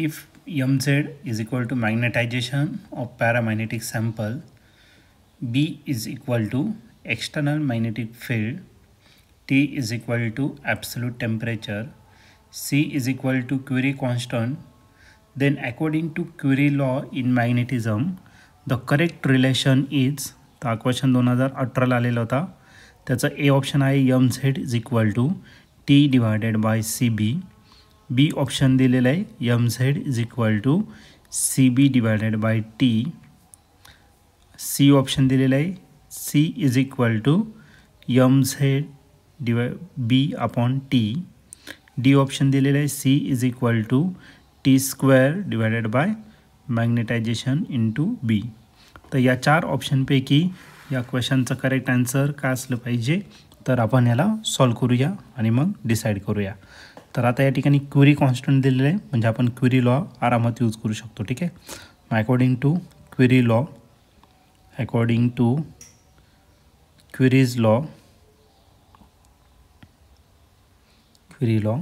if mz is equal to magnetization of paramagnetic sample, B is equal to external magnetic field, T is equal to absolute temperature, C is equal to Curie constant, then according to Curie law in magnetism, the correct relation is, तर हा question 2018ला आलेला होता. त्याचा A option आहे mz is equal to T divided by C B. B option दिलेला आहे mz is equal to C B divided by T. C option दिलेला आहे C is equal to mz B upon T. D option दिलेला आहे C is equal to T square divided by magnetization into B. तर या 4 ऑप्शनपैकी या क्वेश्चनचं correct answer काय असलं पाहिजे, तर आपण याला सॉल्व करूया आणि मग डिसाईड करूया. तर आता या ठिकाणी क्युरी कॉन्स्टंट दिलेलं आहे, म्हणजे आपण क्युरी लॉ आरामात यूज करू शकतो. ठीक आहे. मग according to Curie law, according to Curie's law, Curie law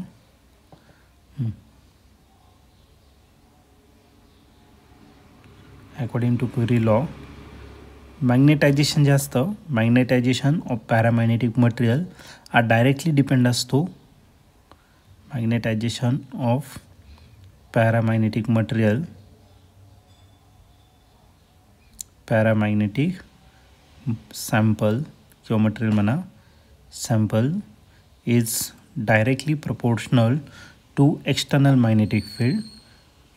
according to Curie law, magnetisation जे असतं, मॅग्नेटायझेशन ऑफ पॅरामॅग्नेटिक मटेरियल हा डायरेक्टली डिपेंड असतो. Magnetisation of paramagnetic material, paramagnetic sample किंवा मटेरियल म्हणा, sample is directly proportional to external magnetic field,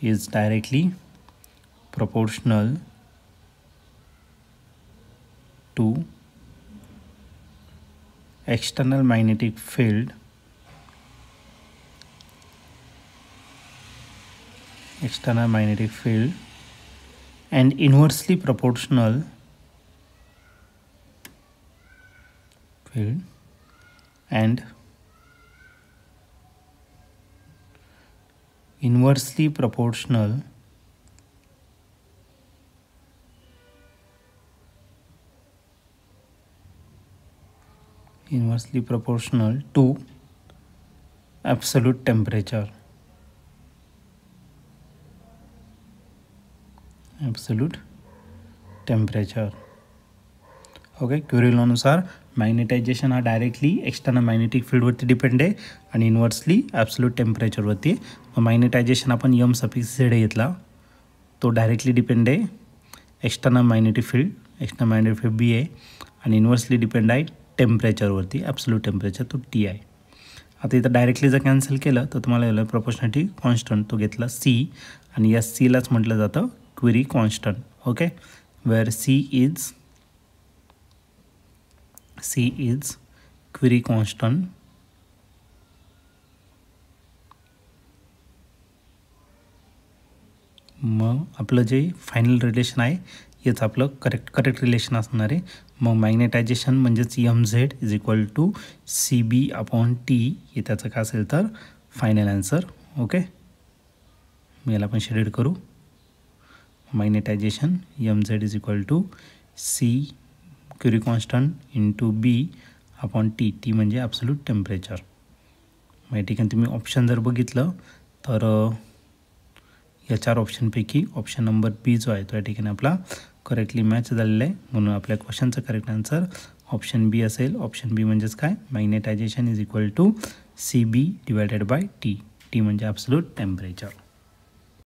is directly proportional to external magnetic field, external magnetic field, and inversely proportional field, and inversely proportional to absolute temperature. Absolute temperature. Okay. Curie लॉनुसार magnetization हा directly external magnetic फील्डवरती depend आहे आणि inversely absolute टेम्परेचरवरती. मग magnetisation आपण M suffix Z घेतला, तो directly depend आहे external magnetic field, external magnetic field B आहे, आणि इन्व्हर्सली डिपेंड आहे टेम्परेचरवरती, ॲब्सोल्यूट टेम्परेचर तो टी आहे. आता इथं डायरेक्टली जर कॅन्सल केलं तर तुम्हाला याला प्रपोर्शनॅलिटी कॉन्स्टंट तो घेतला सी, आणि या सीलाच म्हटलं जातं Curie constant. Okay. Where C is Curie constant. मग आपलं जे फायनल रिलेशन आहे हेच आपलं करेक्ट रिलेशन असणार आहे. मग मॅग्नेटायझेशन म्हणजेच mz is equal to C B upon T, हे त्याचं काय असेल तर फायनल आन्सर. ओके. मी याला पण शेडेड करू. Magnetisation mz is equal to C Curie constant into B upon T. T म्हणजे ॲब्सोल्यूट टेम्परेचर. मग या ठिकाणी तुम्ही ऑप्शन जर बघितलं तर या 4 ऑप्शनपैकी ऑप्शन नंबर बी जो आहे तो या ठिकाणी आपला करेक्टली मॅच झालेला आहे. म्हणून आपल्या क्वेश्चनचं करेक्ट आन्सर ऑप्शन बी असेल. ऑप्शन बी म्हणजेच काय, magnetisation is equal to C B divided by T. T म्हणजे ॲब्सोल्यूट टेम्परेचर.